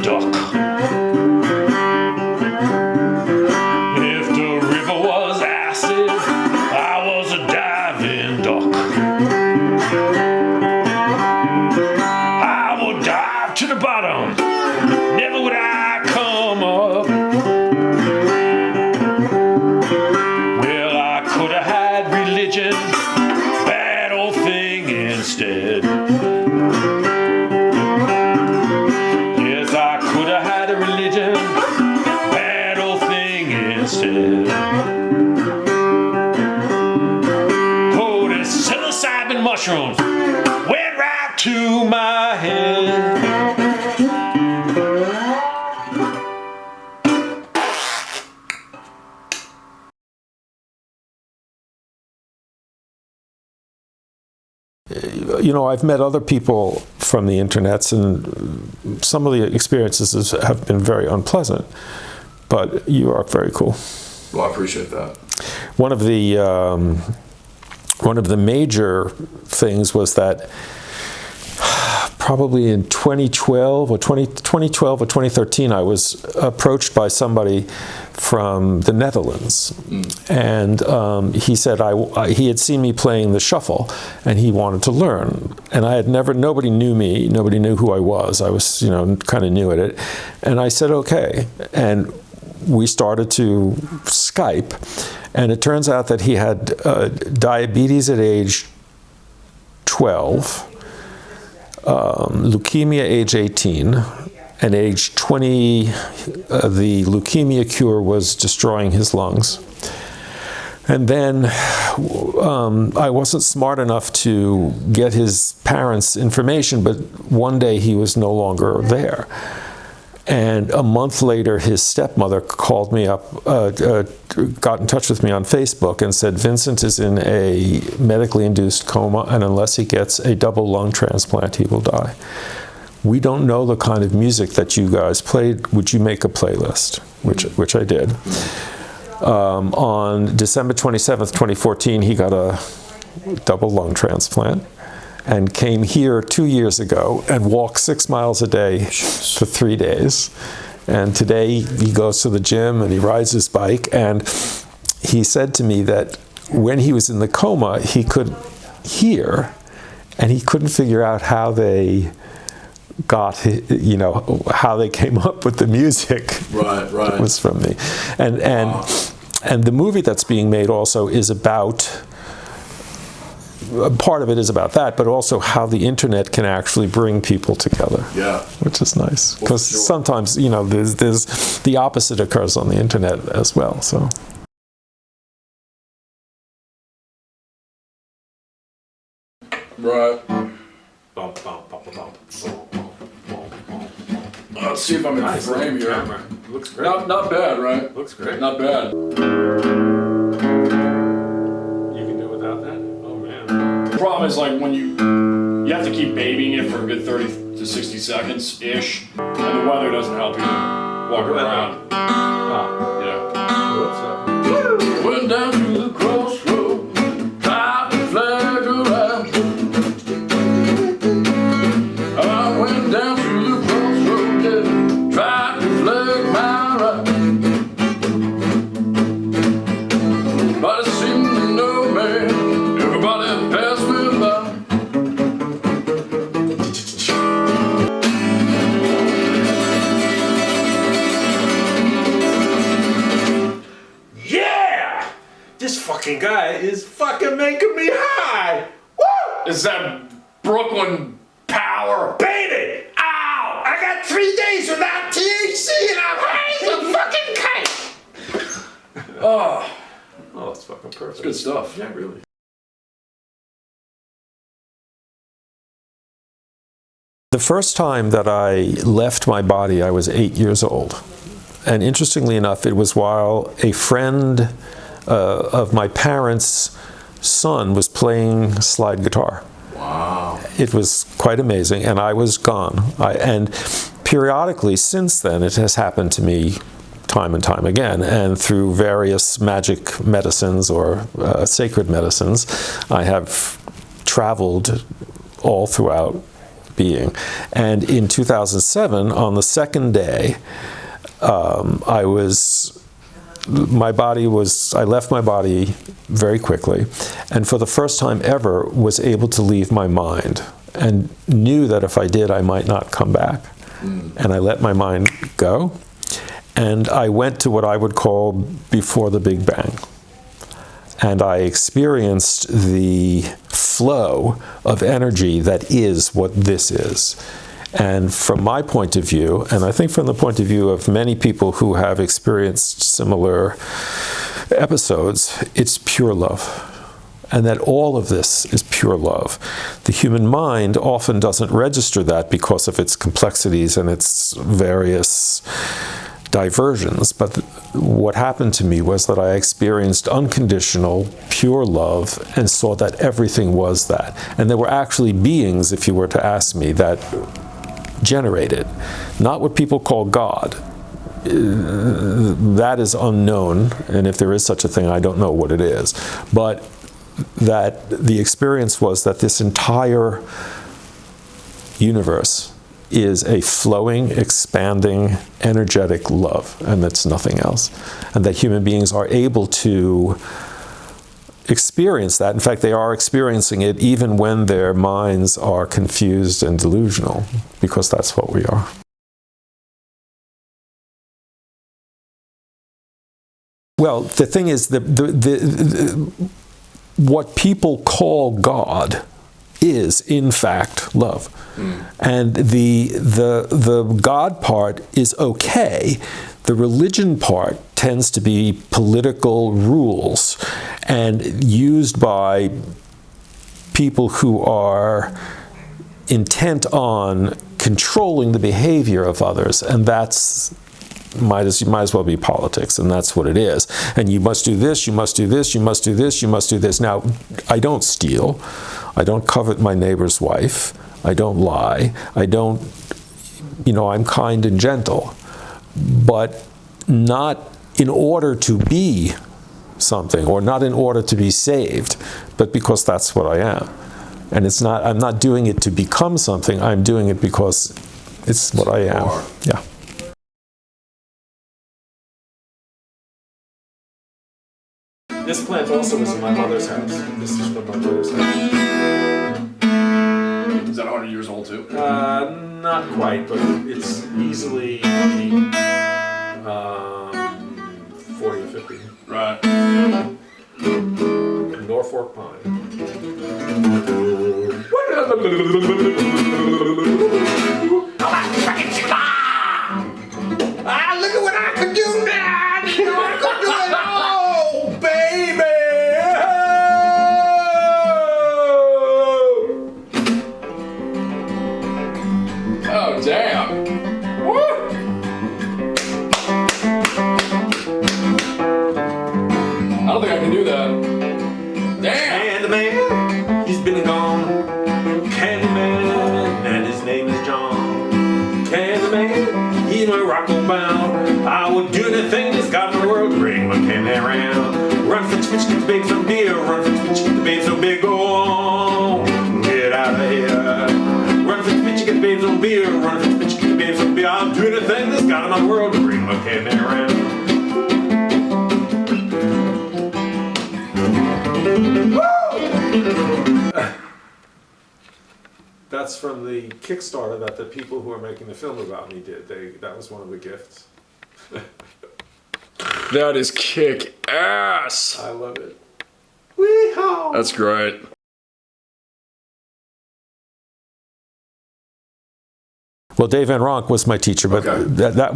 duck. If the river was acid, I was a diving duck. I would dive to the bottom, never would I come up. Well, I could have had religion, bad old thing instead. Yes, I could have had a religion, bad old thing instead. Oh, the psilocybin mushrooms went right to my head. You know, I've met other people from the internets, and some of the experiences have been very unpleasant, but you are very cool. Well, I appreciate that. One of the major things was that probably in 2012 or 2013, I was approached by somebody from the Netherlands, and he said he had seen me playing the shuffle, and he wanted to learn. And I had nobody knew me, nobody knew who I was. I was, you know, kind of new at it, and I said okay, and we started to Skype, and it turns out that he had diabetes at age 12. Leukemia age 18, and age 20 the leukemia cure was destroying his lungs. And then I wasn't smart enough to get his parents' information, but one day he was no longer there. And a month later, his stepmother called me up, got in touch with me on Facebook and said, Vincent is in a medically induced coma, and unless he gets a double lung transplant, he will die. We don't know the kind of music that you guys played. Would you make a playlist? Which I did. On December 27th, 2014, he got a double lung transplant and came here 2 years ago and walked 6 miles a day for 3 days. And today he goes to the gym and he rides his bike. And he said to me that when he was in the coma, he could hear, and he couldn't figure out how they got, you know, how they came up with the music. Right. It was from me. And the movie that's being made also is about, part of it is about that, but also how the internet can actually bring people together. Yeah. Which is nice, because sometimes, you know, there's the opposite occurs on the internet as well. So. Right. Let's see if I'm in frame here. Camera. Looks great. Not bad, right? Looks great. Not bad. You can do without that? Oh man. The problem is, like, when you have to keep babying it for a good 30 to 60 seconds ish, and the weather doesn't help you walk around. Yeah. What's up? Went down to the crossroad, tied the flag around. I went down to the crossroad, yeah, tried to flag my right. But it seemed to know me, everybody passed me by. Yeah! This fucking guy is fucking making me high! Woo! Is that Brooklyn power? Baby! Ow! I got 3 days without THC and I'm high as a fucking kite! Oh, Oh, that's fucking perfect. good stuff. Yeah, really. The first time that I left my body, I was 8 years old. And interestingly enough, it was while a friend of my parents' son was playing slide guitar. Wow. It was quite amazing, and I was gone. And periodically since then, it has happened to me time and time again, and through various magic medicines or sacred medicines, I have traveled all throughout being. And in 2007, on the second day, I left my body very quickly, and for the first time ever was able to leave my mind, and knew that if I did, I might not come back. And I let my mind go, and I went to what I would call before the Big Bang. And I experienced the flow of energy that is what this is. And from my point of view, and I think from the point of view of many people who have experienced similar episodes, it's pure love. And that all of this is pure love. The human mind often doesn't register that because of its complexities and its various diversions. But what happened to me was that I experienced unconditional, pure love and saw that everything was that. And there were actually beings, if you were to ask me, that generated, not what people call God. That is unknown, and if there is such a thing, I don't know what it is. But that the experience was that this entire universe is a flowing, expanding, energetic love, and that's nothing else. And that human beings are able to experience that. In fact, they are experiencing it even when their minds are confused and delusional, because that's what we are. Well, the thing is, what people call God is, in fact, love. And the God part is okay. The religion part tends to be political rules and used by people who are intent on controlling the behavior of others, and that's might as well be politics, and that's what it is. And you must do this, you must do this, you must do this, you must do this. Now, I don't steal, I don't covet my neighbor's wife, I don't lie, I don't, I'm kind and gentle, but not in order to be something, or not in order to be saved, but because that's what I am. And I'm not doing it to become something, I'm doing it because it's what I am. Yeah. This plant also was in my mother's house. This is from my mother's house. Is that 100 years old too? Not quite, but it's easily 40 or 50. Right. Norfolk pine. Look at what I can do now! I can do it all, baby! Oh, damn. Woo! I don't think I can do that. Damn! And the man, he's been gone. Candyman, and his name is John. Candyman, he's my rock bound. I would do anything that's got in the world, bring my candy around. Run for the bitch, get the babe some beer. Run for the bitch, get the babe some beer. Go on, get out of here. Run for the bitch, get the babe some beer. Run for the bitch, get the babe some beer. I'll do anything that's got in my world, bring my candy around. That's from the Kickstarter that the people who are making the film about me did. That was one of the gifts. That is kick ass. I love it. Wee-haw! That's great. Well, Dave Van Ronk was my teacher, but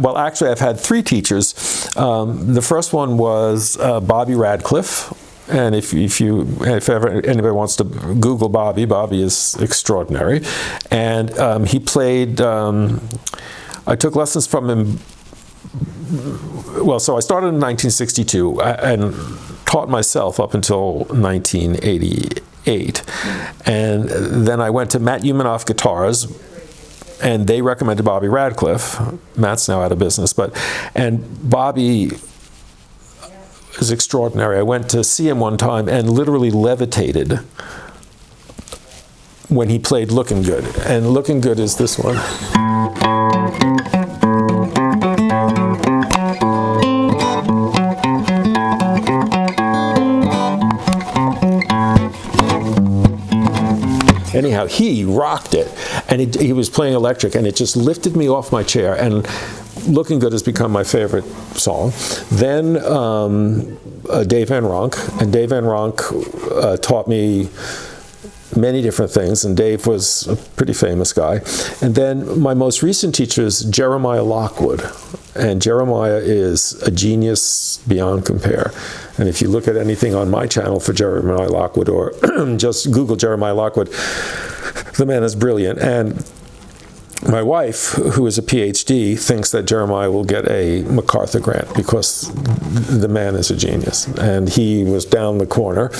well, actually, I've had three teachers. The first one was Bobby Radcliffe. And if ever anybody wants to Google Bobby, Bobby is extraordinary. And he played, I took lessons from him, well, so I started in 1962 and taught myself up until 1988. And then I went to Matt Umanoff Guitars, and they recommended Bobby Radcliffe. Matt's now out of business, and Bobby is extraordinary. I went to see him one time and literally levitated when he played Looking Good. And Looking Good is this one. Anyhow, he rocked it, and he was playing electric, and it just lifted me off my chair, and Looking Good has become my favorite song. Then Dave Van Ronk, and Dave Van Ronk taught me many different things, and Dave was a pretty famous guy. And then my most recent teacher is Jeremiah Lockwood, and Jeremiah is a genius beyond compare. And if you look at anything on my channel for Jeremiah Lockwood, or just Google Jeremiah Lockwood, the man is brilliant. And my wife, who is a PhD, thinks that Jeremiah will get a MacArthur grant because the man is a genius. And he was down the corner.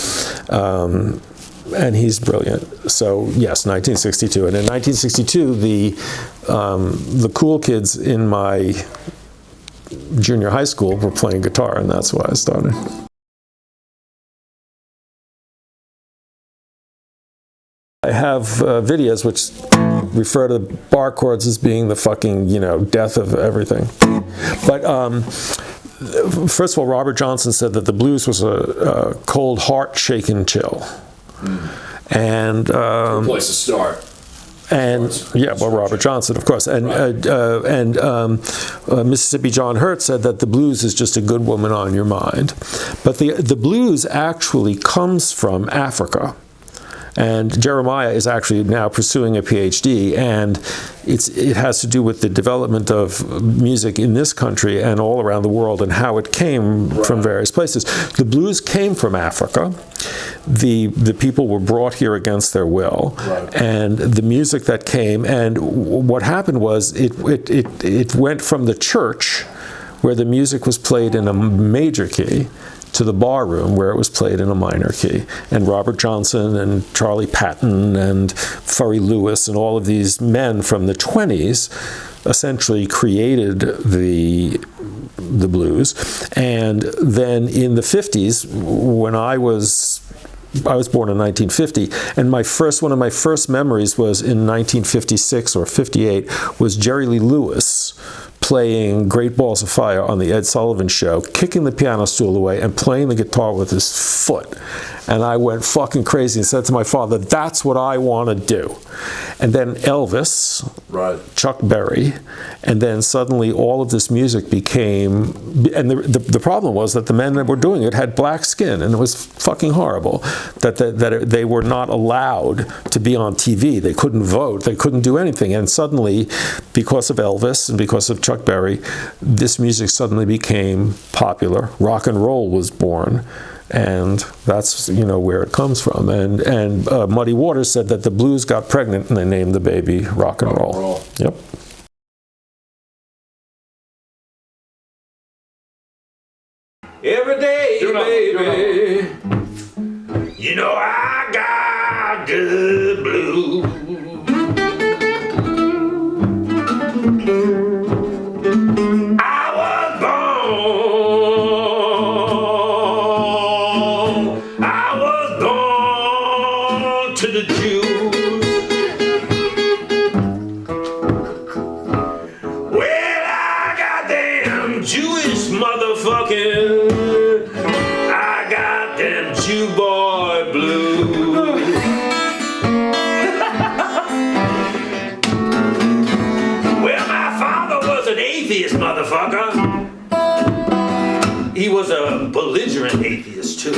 And he's brilliant. So yes, 1962. And in 1962, the cool kids in my junior high school were playing guitar, and that's why I started. I have videos which refer to bar chords as being the fucking, death of everything. But first of all, Robert Johnson said that the blues was a cold heart shaken chill. And Good place to start. And Robert Johnson, of course, and Mississippi John Hurt said that the blues is just a good woman on your mind, but the blues actually comes from Africa. And Jeremiah is actually now pursuing a PhD, and it has to do with the development of music in this country and all around the world, and how it came from various places. The blues came from Africa. The people were brought here against their will, and the music that came, and what happened was it went from the church, where the music was played in a major key, to the bar room where it was played in a minor key. And Robert Johnson and Charlie Patton and Furry Lewis and all of these men from the 20s essentially created the blues. And then in the 50s, when I was born in 1950, and one of my first memories was in 1956 or 58 was Jerry Lee Lewis playing Great Balls of Fire on the Ed Sullivan Show, kicking the piano stool away and playing the guitar with his foot. And I went fucking crazy and said to my father, that's what I want to do. And then Elvis, Chuck Berry, and then suddenly all of this music became, and the problem was that the men that were doing it had black skin, and it was fucking horrible that they were not allowed to be on TV. They couldn't vote, they couldn't do anything. And suddenly, because of Elvis and because of Chuck Berry, this music suddenly became popular. Rock and roll was born. And that's where it comes from. And Muddy Waters said that the blues got pregnant and they named the baby rock and roll. Yep. Every day, baby, I got good blues. I was born to the Jews. Well, I got them Jewish motherfucking, I got them Jew boy blues. Well, my father was an atheist motherfucker. He was a belligerent atheist too.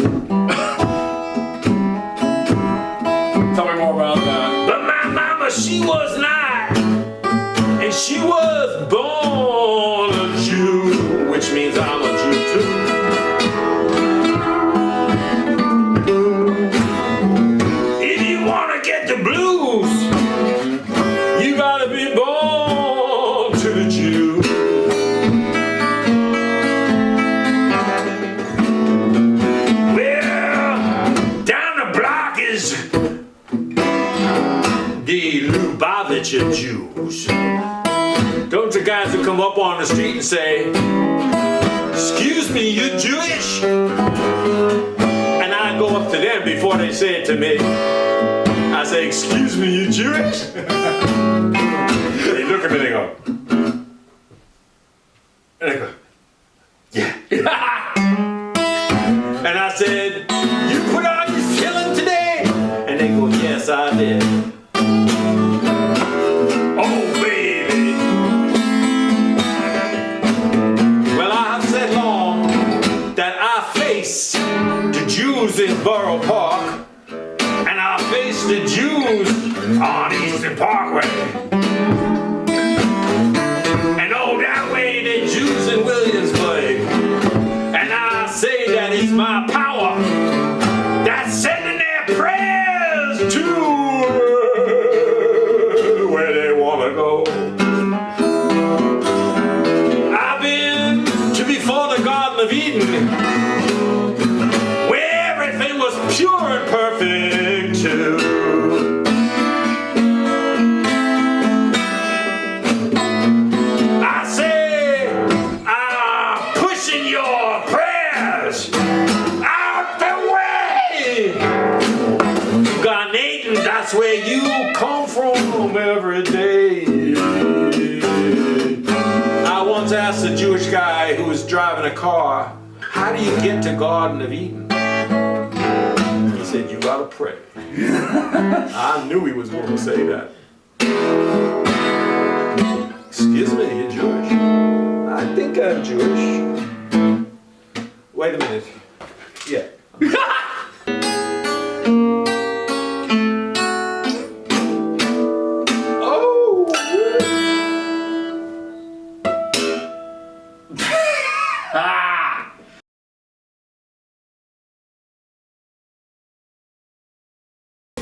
Tell me more about that. But my mama, she was not. And she was born a Jew, which means I'm a Jew too. If you want to get the blues, you gotta be born to the Jew. Well, down the block is the Lubavitcher Jews. Don't the guys that come up on the street and say, excuse me, you Jewish? And I go up to them before they say it to me. I say, excuse me, you Jewish? They look at me and they go, and I go, yeah. And I said, you put on your killing today? And they go, yes, I did. Oh, baby. Well, I have said long that I face the Jews in Borough Park, and I face the Jews on Eastern Parkway. And oh, that way the Jews in Williamsburg. And I say that it's my power that's sending their prayers to where they want to go. I've been to before the Garden of Eden, where everything was pure and perfect too. I say, I'm pushing your prayers out the way. Garden Eden, that's where you come from every day. I once asked a Jewish guy who was driving a car, how do you get to Garden of Eden? He said, you gotta pray. I knew he was going to say that. Excuse me, you're Jewish? I think I'm Jewish. Wait a minute. Yeah. Oh!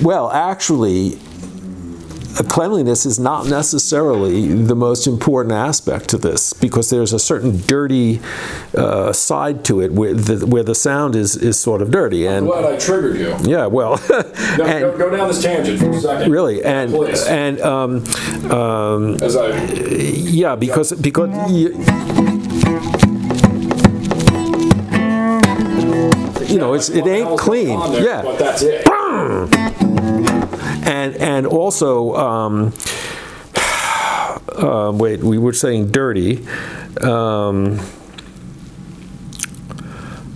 Well, actually, cleanliness is not necessarily the most important aspect to this, because there's a certain dirty side to it where the sound is sort of dirty. And I'm glad I triggered you. yeah, well, Go down this tangent for a second. really, and Please. and As I yeah, because you know, it ain't clean. on there, Yeah. but that's it. And also, wait, we were saying dirty.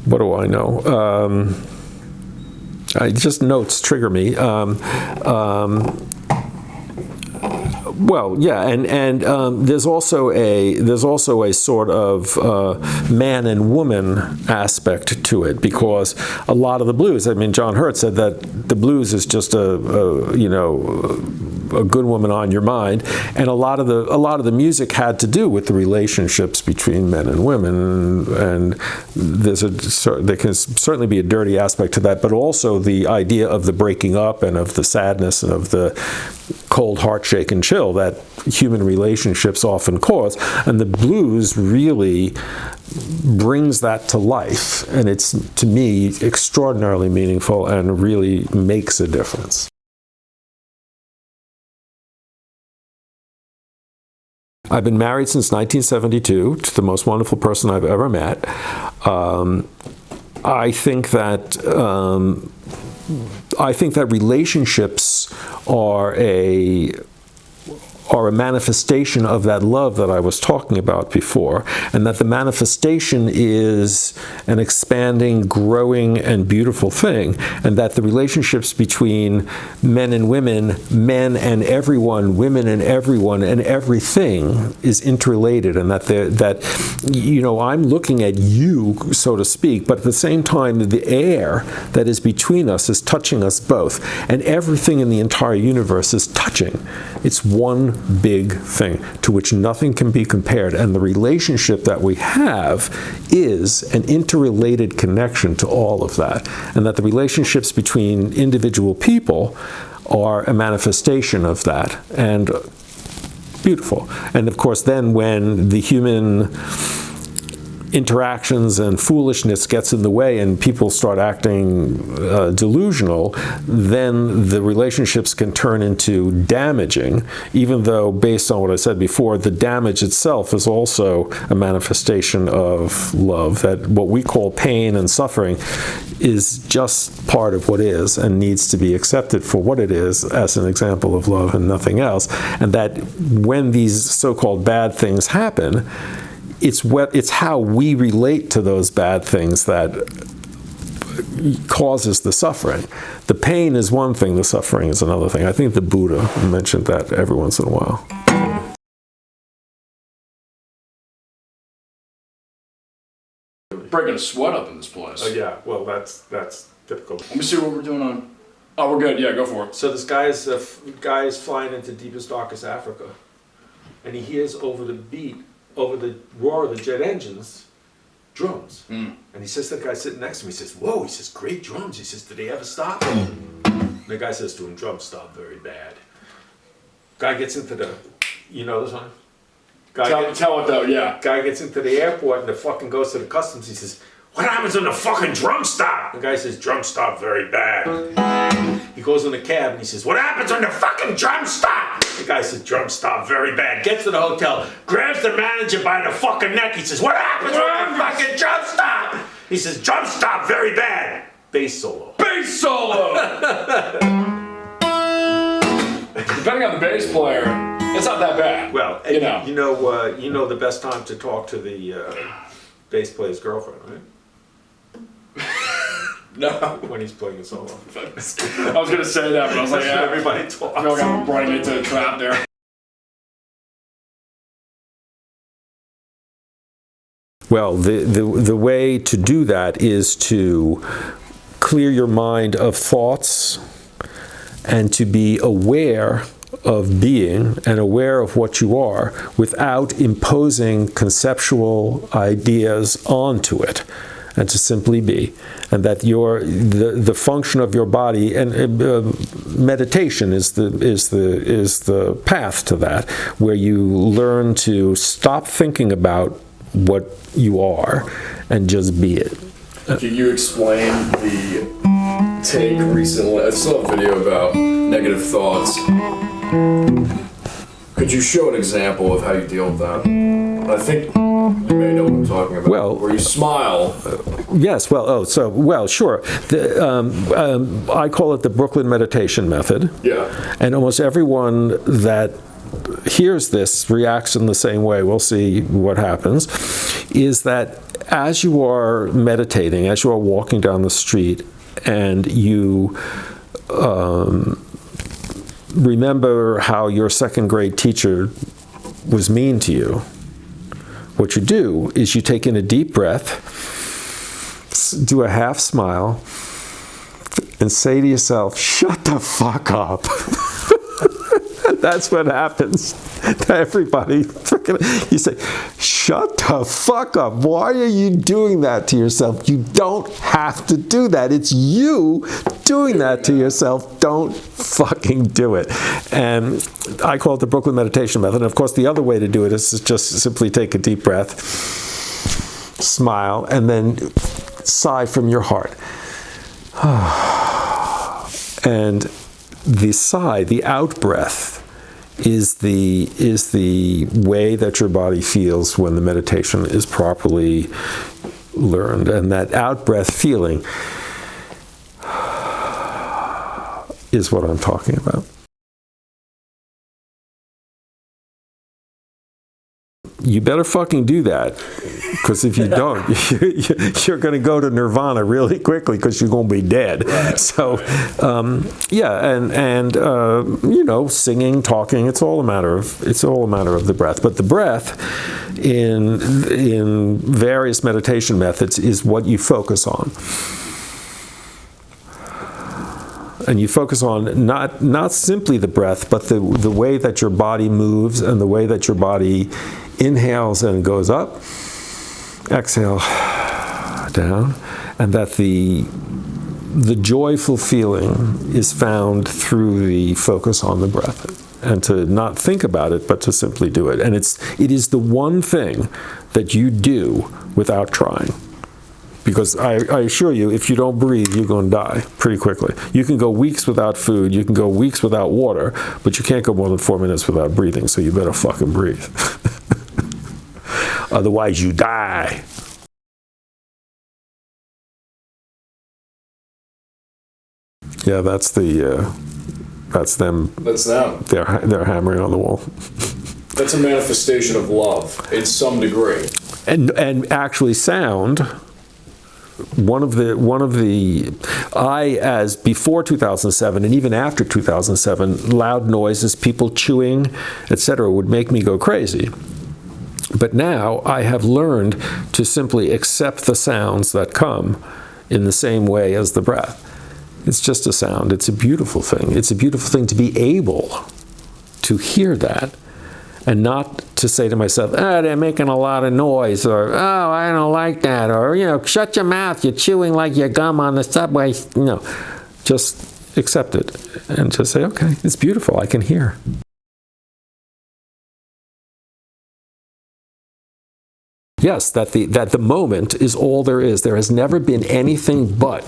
What do I know? Just notes trigger me. Well, yeah, and there's also a sort of man and woman aspect to it, because a lot of the blues. I mean, John Hurt said that the blues is just a good woman on your mind, and a lot of the music had to do with the relationships between men and women, and there can certainly be a dirty aspect to that, but also the idea of the breaking up and of the sadness and of the cold heart shake and chill that human relationships often cause, and the blues really brings that to life, and it's, to me, extraordinarily meaningful and really makes a difference. I've been married since 1972 to the most wonderful person I've ever met. I think that relationships are a manifestation of that love that I was talking about before, and that the manifestation is an expanding, growing, and beautiful thing, and that the relationships between men and women, men and everyone, women and everyone, and everything is interrelated, and that I'm looking at you, so to speak, but at the same time, the air that is between us is touching us both, and everything in the entire universe is touching. It's one big thing to which nothing can be compared, and the relationship that we have is an interrelated connection to all of that, and that the relationships between individual people are a manifestation of that, and beautiful. And of course, then when the human interactions and foolishness gets in the way and people start acting delusional, then the relationships can turn into damaging, even though, based on what I said before, the damage itself is also a manifestation of love. That what we call pain and suffering is just part of what is and needs to be accepted for what it is, as an example of love and nothing else. And that when these so-called bad things happen, it's how we relate to those bad things that causes the suffering. The pain is one thing, the suffering is another thing. I think the Buddha mentioned that every once in a while. Breaking a sweat up in this place. Oh yeah, well that's typical. Let me see what we're doing on. Oh, we're good. Yeah, go for it. So this guy is flying into deepest, darkest Africa, and he hears over the beat, over the roar of the jet engines, drums. And he says to the guy sitting next to him, he says, "Whoa," he says, "great drums." He says, "Did they ever stop?" And the guy says to him, "Drums stop very bad." Guy gets into the, you know this one? Tell it though, yeah. Guy gets into the airport and the fucking goes to the customs. He says, "What happens when the fucking drum stop?" The guy says, "Drum stop very bad." He goes in the cab and he says, "What happens when the fucking drum stop?" The guy says, "Drum stop very bad." Gets to the hotel, grabs the manager by the fucking neck. He says, "What happens when the fucking drum stop?" He says, "Drum stop very bad." Bass solo. Bass solo! Depending on the bass player, it's not that bad. Well, you know. You know the best time to talk to the bass player's girlfriend, right? No. When he's playing a solo. I was going to say that, but I was like, yeah, everybody talks. I feel like I'm running into a trap there. Well, the way to do that is to clear your mind of thoughts and to be aware of being and aware of what you are without imposing conceptual ideas onto it, and to simply be. And that the function of your body and meditation is the path to that, where you learn to stop thinking about what you are and just be it. Can you explain the take recently? I saw a video about negative thoughts. Could you show an example of how you deal with that? I think you may know what I'm talking about. Well, where you smile. Yes, well, sure. I call it the Brooklyn meditation method. Yeah. And almost everyone that hears this reacts in the same way. We'll see what happens. Is that as you are meditating, as you are walking down the street, and you remember how your second grade teacher was mean to you, what you do is you take in a deep breath, do a half smile, and say to yourself, "Shut the fuck up." That's what happens to everybody. You say, "Shut the fuck up. Why are you doing that to yourself? You don't have to do that. It's you doing that to yourself. Don't fucking do it." And I call it the Brooklyn meditation method. And of course, the other way to do it is just simply take a deep breath, smile, and then sigh from your heart. And the sigh, the out breath, is the way that your body feels when the meditation is properly learned. And that out breath feeling is what I'm talking about. You better fucking do that, because if you don't, you're going to go to nirvana really quickly, because you're going to be dead. Right. So, singing, talking, it's all a matter of the breath. But the breath in various meditation methods is what you focus on. And you focus on not simply the breath, but the way that your body moves and the way that your body inhales and goes up, exhale down, and that the joyful feeling is found through the focus on the breath, and to not think about it, but to simply do it. And it is the one thing that you do without trying. Because I assure you, if you don't breathe, you're going to die pretty quickly. You can go weeks without food, you can go weeks without water, but you can't go more than 4 minutes without breathing, so you better fucking breathe. Otherwise, you die. Yeah, that's them. That's them. They're hammering on the wall. That's a manifestation of love in some degree. And actually sound, one of the as before 2007 and even after 2007, loud noises, people chewing, etc., would make me go crazy. But now I have learned to simply accept the sounds that come in the same way as the breath. It's just a sound. It's a beautiful thing. It's a beautiful thing to be able to hear that and not to say to myself, they're making a lot of noise, or, oh, I don't like that, or, shut your mouth, you're chewing like your gum on the subway. Just accept it and just say, okay, it's beautiful, I can hear. Yes, that the moment is all there is. There has never been anything but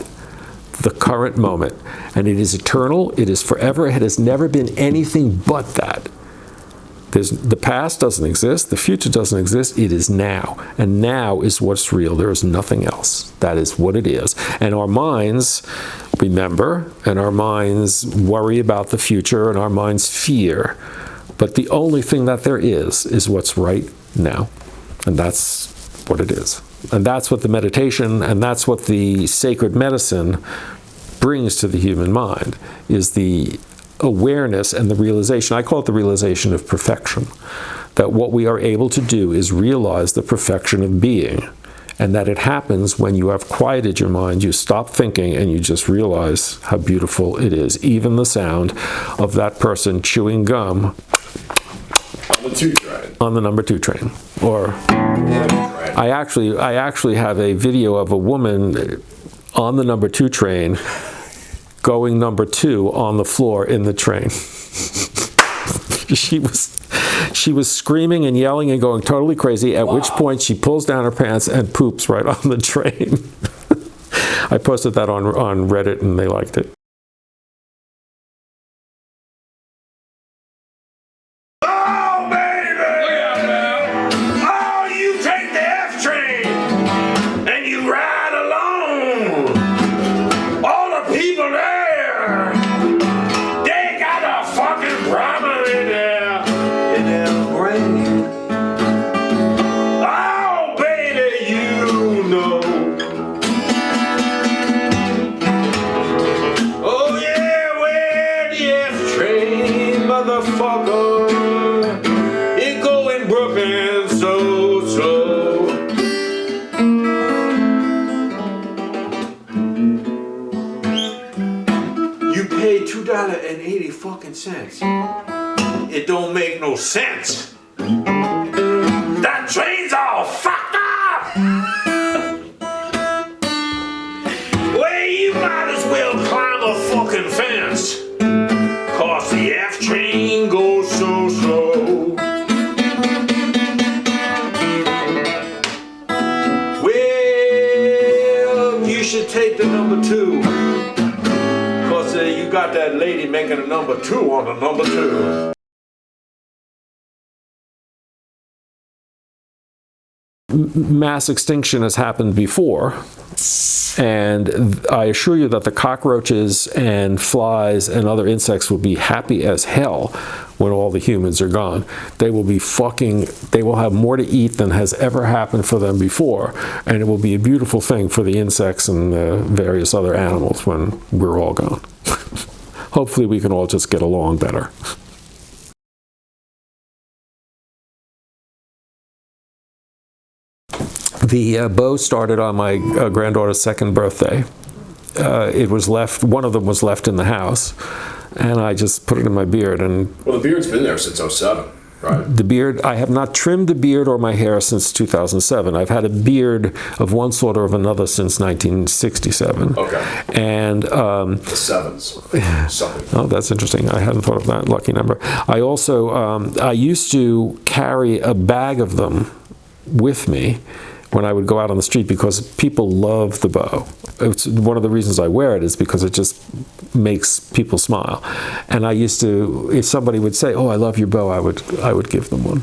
the current moment. And it is eternal, it is forever, it has never been anything but that. The past doesn't exist, the future doesn't exist, it is now. And now is what's real, there is nothing else. That is what it is. And our minds remember, and our minds worry about the future, and our minds fear. But the only thing that there is what's right now. And that's what it is. And that's what the meditation, and that's what the sacred medicine brings to the human mind, is the awareness and the realization. I call it the realization of perfection. That what we are able to do is realize the perfection of being, and that it happens when you have quieted your mind, you stop thinking, and you just realize how beautiful it is. Even the sound of that person chewing gum on the number 2 train. Or I actually have a video of a woman on the number 2 train going number 2 on the floor in the train. She was screaming and yelling and going totally crazy, at which point she pulls down her pants and poops right on the train. I posted that on Reddit and they liked it. $2.80. It don't make no sense. That train's all fucked up. Well, you might as well climb a fucking fence, 'cause the F train goes so slow. Well, you should take the number 2. You got that lady making a number 2 on the number 2. Mass extinction has happened before, and I assure you that the cockroaches and flies and other insects will be happy as hell when all the humans are gone. They will have more to eat than has ever happened for them before, and it will be a beautiful thing for the insects and the various other animals when we're all gone. Hopefully we can all just get along better. The bow started on my granddaughter's 2nd birthday. It was left, one of them was left in the house, and I just put it in my beard. And well, the beard's been there since 07, right? The beard, I have not trimmed the beard or my hair since 2007. I've had a beard of one sort or of another since 1967. Okay. And the 7s. Something. Oh, that's interesting. I hadn't thought of that lucky number. I also, I used to carry a bag of them with me when I would go out on the street, because people love the bow. It's one of the reasons I wear it is because it just makes people smile. And I used to, if somebody would say, "Oh, I love your bow," I would give them one.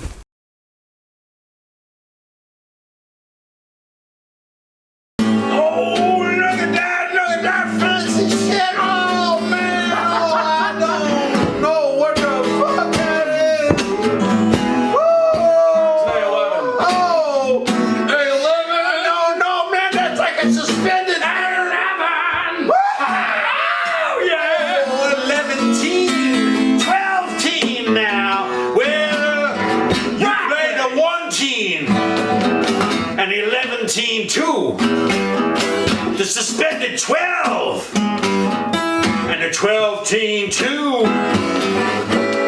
The suspended 12 and the 12-10-2,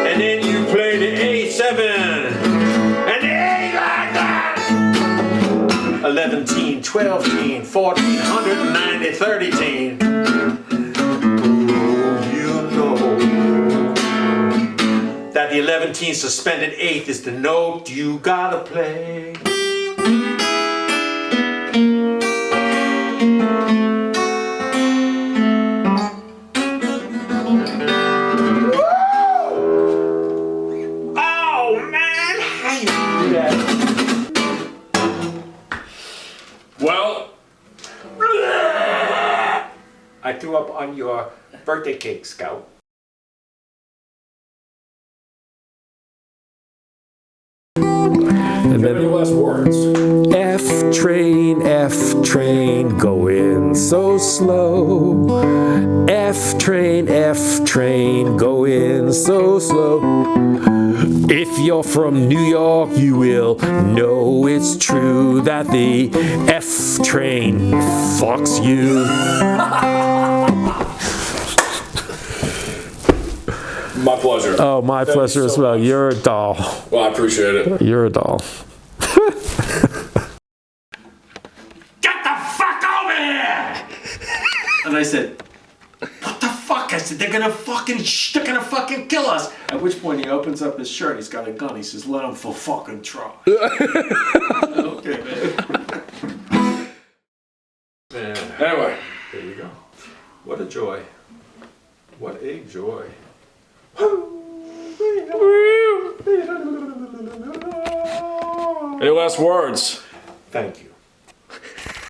and then you play the A7 and the A like that. 11-10, 12-10, 1490, 30-10. You know that the 11-10 suspended 8th is the note you gotta play. Well, I threw up on your birthday cake, Scout. And then any last words? F train, going so slow. F train, going so slow. If you're from New York, you will know it's true that the F train fucks you. My pleasure. Oh, my Thank pleasure you as so well. much. You're a doll. Well, I appreciate it. You're a doll. Get the fuck over here! And I said, what the fuck? I said, they're gonna fucking kill us. At which point he opens up his shirt, he's got a gun. He says, let him for fucking try. Okay, man. Anyway. There you go. What a joy. What a joy. Any last words? Thank you.